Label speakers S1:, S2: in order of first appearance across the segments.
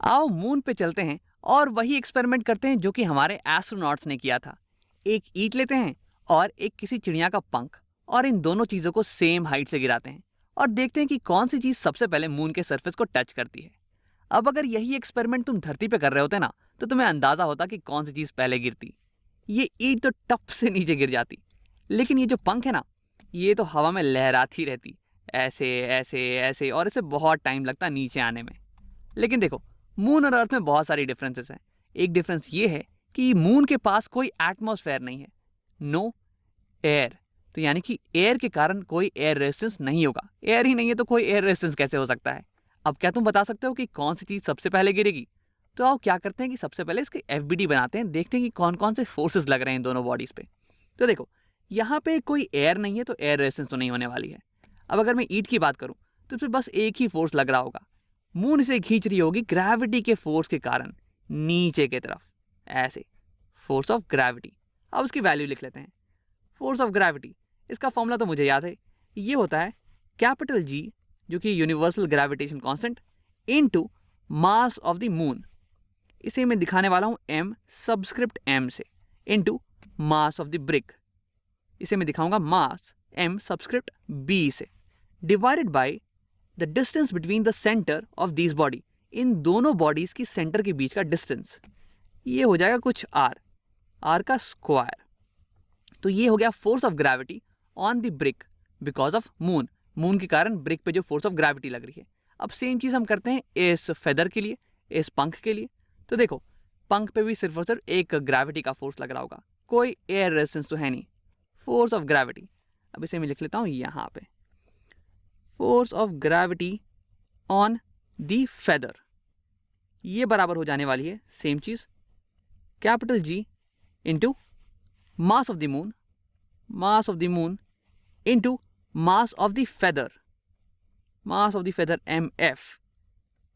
S1: आओ मून पे चलते हैं और वही एक्सपेरिमेंट करते हैं जो कि हमारे एस्ट्रोनॉट्स ने किया था। एक ईंट लेते हैं और एक किसी चिड़िया का पंख, और इन दोनों चीजों को सेम हाइट से गिराते हैं और देखते हैं कि कौन सी चीज सबसे पहले मून के सरफेस को टच करती है। अब अगर यही एक्सपेरिमेंट तुम धरती पे कर रहे होते ना, तो तुम्हें अंदाजा होता कि कौन सी चीज पहले गिरती। ये ईंट तो टप से नीचे गिर जाती, लेकिन ये जो पंख है ना, ये तो हवा में लहराती रहती, ऐसे ऐसे ऐसे, और इसे बहुत टाइम लगता नीचे आने में। लेकिन देखो, मून और अर्थ में बहुत सारी डिफरेंसेस हैं। एक डिफरेंस ये है कि मून के पास कोई एटमॉस्फेयर नहीं है, नो एयर। तो यानी कि एयर के कारण कोई एयर रेजिस्टेंस नहीं होगा। एयर ही नहीं है तो कोई एयर रेजिस्टेंस कैसे हो सकता है? अब क्या तुम बता सकते हो कि कौन सी चीज सबसे पहले गिरेगी? तो आओ क्या करते हैं कि सबसे पहले इसके एफबीडी बनाते हैं, देखते हैं कि कौन कौन से फोर्सेस लग रहे हैं इन दोनों बॉडीज पे। तो देखो, यहाँ पे कोई एयर नहीं है तो एयर रेजिस्टेंस तो नहीं होने वाली है। अब अगर मैं ईंट की बात करूँ तो इस पर बस एक ही फोर्स लग रहा होगा। मून इसे खींच रही होगी ग्रेविटी के फोर्स के कारण नीचे की तरफ, ऐसे, फोर्स ऑफ ग्रेविटी। अब उसकी वैल्यू लिख लेते हैं। फोर्स ऑफ ग्रेविटी, इसका फॉर्मूला तो मुझे याद है, ये होता है कैपिटल जी, जो कि universal gravitation constant, into mass of the moon. इसे मैं दिखाने वाला हूं m सबस्क्रिप्ट m से, into mass of the brick. इसे मैं दिखाऊंगा मास m सबस्क्रिप्ट b से, divided by the distance between the centre of this body. इन दोनों बॉडीज की सेंटर के बीच का डिस्टेंस, ये हो जाएगा कुछ r का स्क्वायर। तो ये हो गया force of gravity on the brick because of moon. Moon के कारण ब्रिक पे जो फोर्स ऑफ ग्रेविटी लग रही है। अब सेम चीज हम करते हैं इस फेदर के लिए, इस पंख के लिए। तो देखो, पंख पे भी सिर्फ और सिर्फ एक ग्रेविटी का फोर्स लग रहा होगा, कोई एयर रेजिस्टेंस तो है नहीं। फोर्स ऑफ ग्रेविटी, अब इसे मैं लिख लेता हूं यहाँ पे, force of gravity on the feather, ये बराबर हो जाने वाली है सेम चीज, capital G into mass of the moon, mass of the moon into mass of the feather, mass of the feather mf,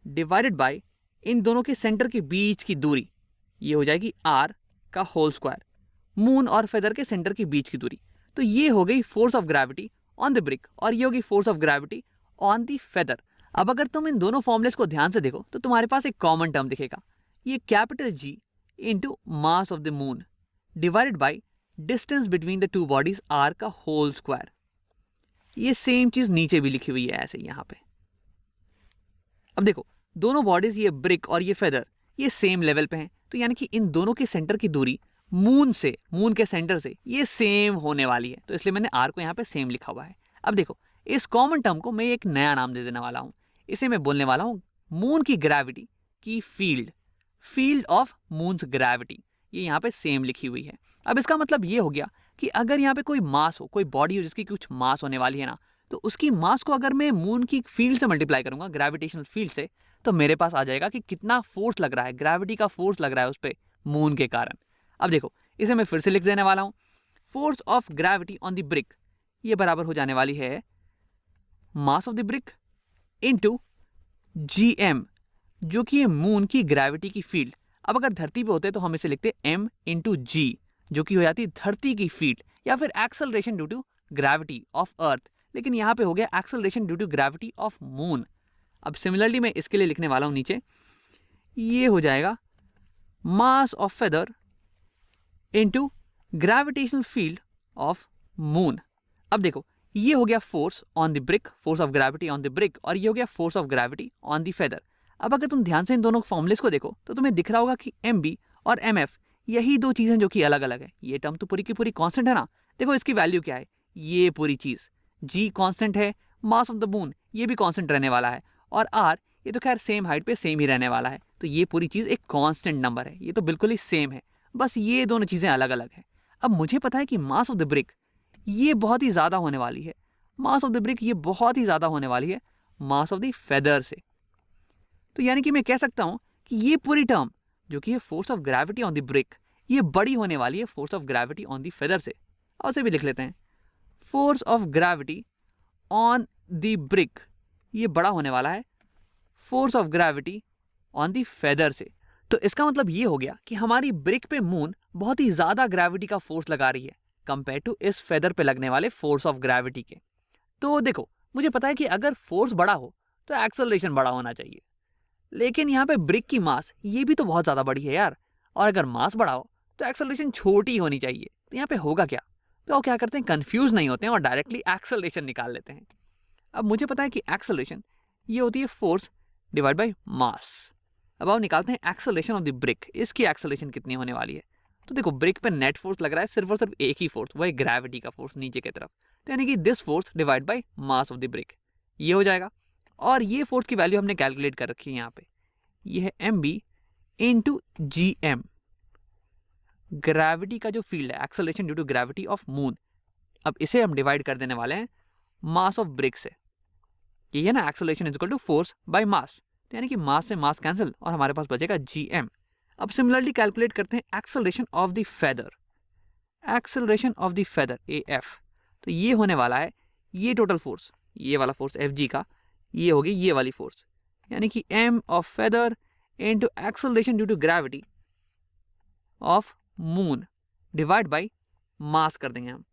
S1: divided by इन दोनों के सेंटर के बीच की दूरी, ये हो जाएगी r का होल स्क्वायर, मून और फेदर के सेंटर के बीच की दूरी। तो ये हो गई force of gravity on the brick, और ये होगी force of gravity on the feather. अब अगर तुम इन दोनों फॉर्मुलेस को ध्यान से देखो तो तुम्हारे पास एक कॉमन टर्म दिखेगा, ये capital G into mass of the moon divided by distance between the two bodies R का होल स्क्वायर। ये सेम चीज नीचे भी लिखी हुई है ऐसे यहां पे। अब देखो, दोनों बॉडीज, ये ब्रिक और ये फेदर, ये सेम लेवल पे हैं, तो यानी कि इन दोनों के सेंटर की दूरी मून से, मून के सेंटर से ये सेम होने वाली है, तो इसलिए मैंने आर को यहाँ पे सेम लिखा हुआ है। अब देखो, इस कॉमन टर्म को मैं एक नया नाम दे देने वाला हूं। इसे मैं बोलने वाला हूं मून की ग्रेविटी की field, field of moons gravity. ये यहाँ पे सेम लिखी हुई है। अब इसका मतलब ये हो गया कि अगर यहाँ पे कोई मास हो, कोई बॉडी हो जिसकी कुछ मास होने वाली है ना, तो उसकी मास को अगर मैं मून की फील्ड से मल्टीप्लाई करूंगा, ग्रेविटेशनल फील्ड से, तो मेरे पास आ जाएगा कि कितना फोर्स लग रहा है, ग्रेविटी का फोर्स लग रहा है उस पर मून के कारण। अब देखो, इसे मैं फिर से लिख देने वाला हूं, force of gravity on the brick, ये बराबर हो जाने वाली है मास of the brick into GM, जो कि है मून की ग्रेविटी की फील्ड। अब अगर धरती पे होते तो हम इसे लिखते m इंटू जी, जो कि हो जाती धरती की फील्ड, या फिर acceleration due to gravity of earth, लेकिन यहाँ पे हो गया acceleration due to gravity of moon. अब सिमिलरली मैं इसके लिए लिखने वाला हूं नीचे, ये हो जाएगा mass of feather into gravitational field of moon. अब देखो, ये हो गया force on the brick, force of gravity on the brick, और ये हो गया force of gravity on the feather. अब अगर तुम ध्यान से इन दोनों फॉर्मुलेस को देखो तो तुम्हें दिख रहा होगा कि MB और MF, यही दो चीजें जो कि अलग अलग है। ये टर्म तो पूरी की पूरी कांस्टेंट है ना। देखो इसकी वैल्यू क्या है, ये पूरी चीज G कांस्टेंट है, मास ऑफ द मून ये भी कांस्टेंट रहने वाला है, और R ये तो खैर सेम हाइट पे सेम ही रहने वाला है। तो ये पूरी चीज एक कांस्टेंट नंबर है, ये तो बिल्कुल ही सेम है, बस ये दोनों चीजें अलग अलग है। अब मुझे पता है कि मास ऑफ द ब्रिक ये बहुत ही ज्यादा होने वाली है, मास ऑफ द ब्रिक ये बहुत ही ज्यादा होने वाली है मास ऑफ द फेदर से। तो यानी कि मैं कह सकता हूं कि ये पूरी टर्म जो कि है force of gravity on the brick, ये बड़ी होने वाली है force of gravity on the feather से। और उसे भी लिख लेते हैं, force of gravity on the brick ये बड़ा होने वाला है force of gravity on the feather से। तो इसका मतलब ये हो गया कि हमारी ब्रिक पे मून बहुत ही ज्यादा ग्रेविटी का फोर्स लगा रही है कंपेयर टू इस फेदर पे लगने वाले फोर्स ऑफ ग्रेविटी के। तो देखो, मुझे पता है कि अगर फोर्स बड़ा हो तो एक्सेलरेशन बड़ा होना चाहिए, लेकिन यहाँ पे ब्रिक की मास ये भी तो बहुत ज़्यादा बड़ी है यार, और अगर मास बड़ा हो तो एक्सेलरेशन छोटी होनी चाहिए। तो यहाँ पे होगा क्या? तो वो क्या करते हैं, कंफ्यूज नहीं होते हैं और डायरेक्टली एक्सेलरेशन निकाल लेते हैं। अब मुझे पता है कि एक्सेलरेशन ये होती है फोर्स डिवाइड बाय मास। अब आप निकालते हैं एक्सेलरेशन ऑफ द ब्रिक, इसकी एक्सेलरेशन कितनी होने वाली है। तो देखो ब्रिक पे नेट फोर्स लग रहा है सिर्फ और सिर्फ एक ही फोर्स, वही ग्रेविटी का फोर्स नीचे की तरफ। तो यानी कि this force divide by mass of the brick, ये हो जाएगा। और ये फोर्स की वैल्यू हमने कैलकुलेट कर रखी है यहाँ पे, ये है M B into G M, gravity का जो फील्ड है, acceleration due to gravity of moon. अब इसे हम डिवाइड कर देने वाले हैं मास ऑफ ब्रिक से। ये है ना, acceleration is equal to force by mass, तो यानी कि मास से मास कैंसिल और हमारे पास बचेगा जी एम। अब सिमिलरली कैलकुलेट करते हैं acceleration of the feather, acceleration of the feather A F. तो ये होने वाला है ये टोटल फोर्स, ये वाला फोर्स एफ जी का, ये होगी ये वाली फोर्स, यानी कि M of feather into acceleration due to gravity of moon divide by mass कर देंगे हम,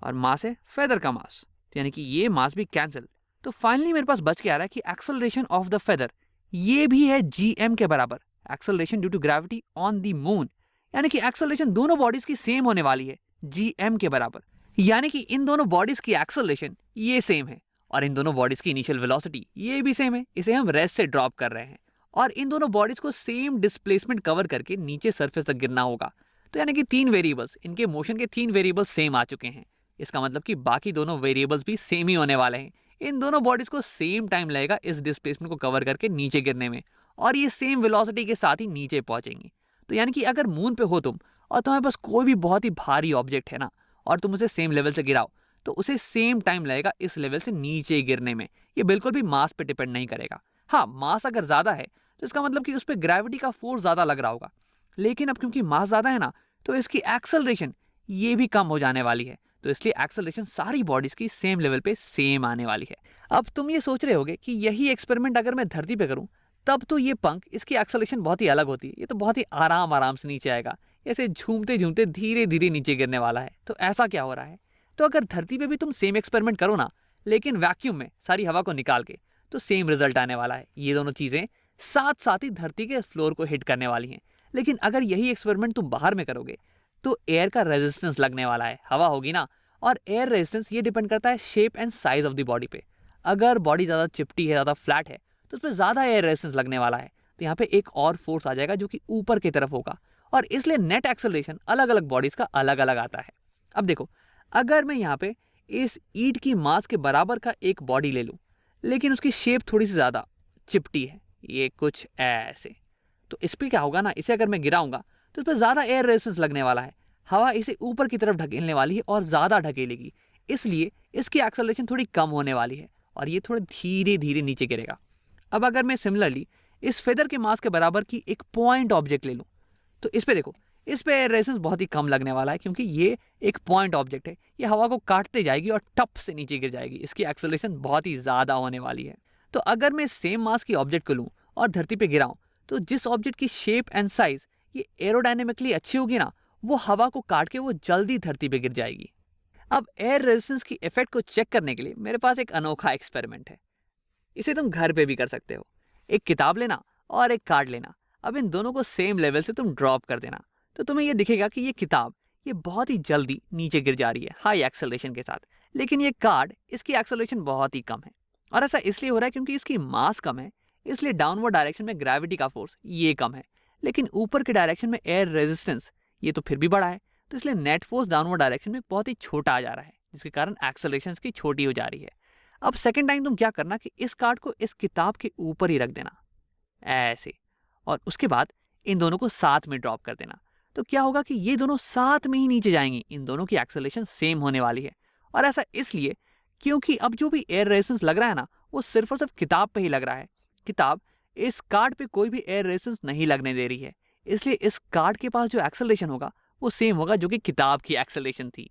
S1: और मास है फेदर का मास, तो यानी कि ये मास भी कैंसिल। तो फाइनली मेरे पास बच के आ रहा है कि एक्सेलरेशन ऑफ द फेदर ये भी है जी एम के बराबर, acceleration due to gravity on the moon. यानी कि एक्सेलरेशन दोनों बॉडीज की सेम होने वाली है, जी एम के बराबर। यानी कि इन दोनों बॉडीज की एक्सेलरेशन ये सेम है, और इन दोनों बॉडीज की इनिशियल वेलोसिटी ये भी सेम है। इसे हम रेस्ट से ड्रॉप कर रहे हैं, और इन दोनों बॉडीज को सेम डिस्प्लेसमेंट कवर करके नीचे सरफेस तक गिरना होगा। तो यानी कि तीन वेरिएबल्स, इनके मोशन के तीन वेरिएबल्स सेम आ चुके हैं। इसका मतलब कि बाकी दोनों वेरिएबल्स भी सेम ही होने वाले हैं। इन दोनों बॉडीज को सेम टाइम लगेगा इस डिस्प्लेसमेंट को कवर करके नीचे गिरने में, और ये सेम वेलोसिटी के साथ ही नीचे पहुंचेंगी। तो यानी कि अगर मून पे हो तुम और तुम्हारे पास कोई भी बहुत ही भारी ऑब्जेक्ट है ना, और तुम उसे सेम लेवल से गिराओ, तो उसे सेम टाइम लगेगा इस लेवल से नीचे गिरने में। ये बिल्कुल भी मास पे डिपेंड नहीं करेगा। हाँ, मास अगर ज्यादा है तो इसका मतलब कि उस पर ग्रेविटी का फोर्स ज्यादा लग रहा होगा, लेकिन अब क्योंकि मास ज्यादा है ना, तो इसकी एक्सेलरेशन ये भी कम हो जाने वाली है। तो इसलिए एक्सेलरेशन सारी बॉडीज की सेम लेवल पे सेम आने वाली है। अब तुम ये सोच रहे होगे कि यही एक्सपेरिमेंट अगर मैं धरती पे करूं, तब तो ये पंख, इसकी एक्सेलरेशन बहुत ही अलग होती है, ये तो बहुत ही आराम आराम से नीचे आएगा, ऐसे झूमते झूमते धीरे धीरे नीचे गिरने वाला है। तो ऐसा क्या हो रहा है? तो अगर धरती पे भी तुम सेम एक्सपेरिमेंट करो ना, लेकिन वैक्यूम में सारी हवा को निकाल के, तो सेम रिजल्ट आने वाला है। ये दोनों चीजें साथ साथ ही धरती के फ्लोर को हिट करने वाली हैं। लेकिन अगर यही एक्सपेरिमेंट तुम बाहर में करोगे, तो एयर का रेजिस्टेंस लगने वाला है, हवा होगी ना, और एयर रेजिस्टेंस ये डिपेंड करता है shape and size of the body पे। अगर बॉडी ज़्यादा चिपटी है, ज़्यादा फ्लैट है, तो उसमें ज़्यादा एयर रेजिस्टेंस लगने वाला है। तो यहाँ पे एक और फोर्स आ जाएगा जो कि ऊपर की तरफ होगा, और इसलिए नेट एक्सेलरेशन अलग अलग बॉडीज का अलग अलग आता है। अब देखो, अगर मैं यहाँ पे इस ईंट की मास के बराबर का एक बॉडी ले लूँ, लेकिन उसकी शेप थोड़ी सी ज़्यादा चिपटी है, ये कुछ ऐसे, तो इस पर क्या होगा ना, इसे अगर मैं गिराऊंगा तो इस पर ज़्यादा एयर रेजिस्टेंस लगने वाला है, हवा इसे ऊपर की तरफ ढकेलने वाली है और ज़्यादा ढकेलेगी, इसलिए इसकी एक्सेलरेशन थोड़ी कम होने वाली है, और ये थोड़ा धीरे धीरे नीचे गिरेगा। अब अगर मैं सिमिलरली इस फेदर के मास के बराबर की एक पॉइंट ऑब्जेक्ट ले लूँ, तो इस पे देखो, इस पे एयर रेजिस्टेंस बहुत ही कम लगने वाला है, क्योंकि ये एक पॉइंट ऑब्जेक्ट है, ये हवा को काटते जाएगी और टप से नीचे गिर जाएगी, इसकी एक्सेलरेशन बहुत ही ज़्यादा होने वाली है। तो अगर मैं सेम मास की ऑब्जेक्ट को लूँ और धरती पे गिराऊं, तो जिस ऑब्जेक्ट की शेप एंड साइज ये एरोडायनेमिकली अच्छी होगी ना, वो हवा को काट के वो जल्दी धरती पे गिर जाएगी। अब एयर रेजिस्टेंस की इफेक्ट को चेक करने के लिए मेरे पास एक अनोखा एक्सपेरिमेंट है। इसे तुम घर पे भी कर सकते हो। एक किताब लेना और एक कार्ड लेना, अब इन दोनों को सेम लेवल से तुम ड्रॉप कर देना, तो तुम्हें ये दिखेगा कि ये किताब ये बहुत ही जल्दी नीचे गिर जा रही है हाई एक्सेलरेशन के साथ, लेकिन ये कार्ड, इसकी एक्सेलरेशन बहुत ही कम है। और ऐसा इसलिए हो रहा है क्योंकि इसकी मास कम है, इसलिए डाउनवर्ड डायरेक्शन में ग्रेविटी का फोर्स ये कम है, लेकिन ऊपर के डायरेक्शन में एयर रेजिस्टेंस ये तो फिर भी बड़ा है, तो इसलिए नेट फोर्स डाउनवर्ड डायरेक्शन में बहुत ही छोटा आ जा रहा है, जिसके कारण एक्सेलरेशन की छोटी हो जा रही है। अब सेकेंड टाइम तुम क्या करना कि इस कार्ड को इस किताब के ऊपर ही रख देना ऐसे, और उसके बाद इन दोनों को साथ में ड्रॉप कर देना। तो क्या होगा कि ये दोनों साथ में ही नीचे जाएंगी, इन दोनों की एक्सेलरेशन सेम होने वाली है। और ऐसा इसलिए क्योंकि अब जो भी एयर रेजिस्टेंस लग रहा है ना, वो सिर्फ और सिर्फ किताब पे ही लग रहा है, किताब इस कार्ड पे कोई भी एयर रेजिस्टेंस नहीं लगने दे रही है, इसलिए इस कार्ड के पास जो एक्सेलरेशन होगा वो सेम होगा जो कि किताब की एक्सेलरेशन थी।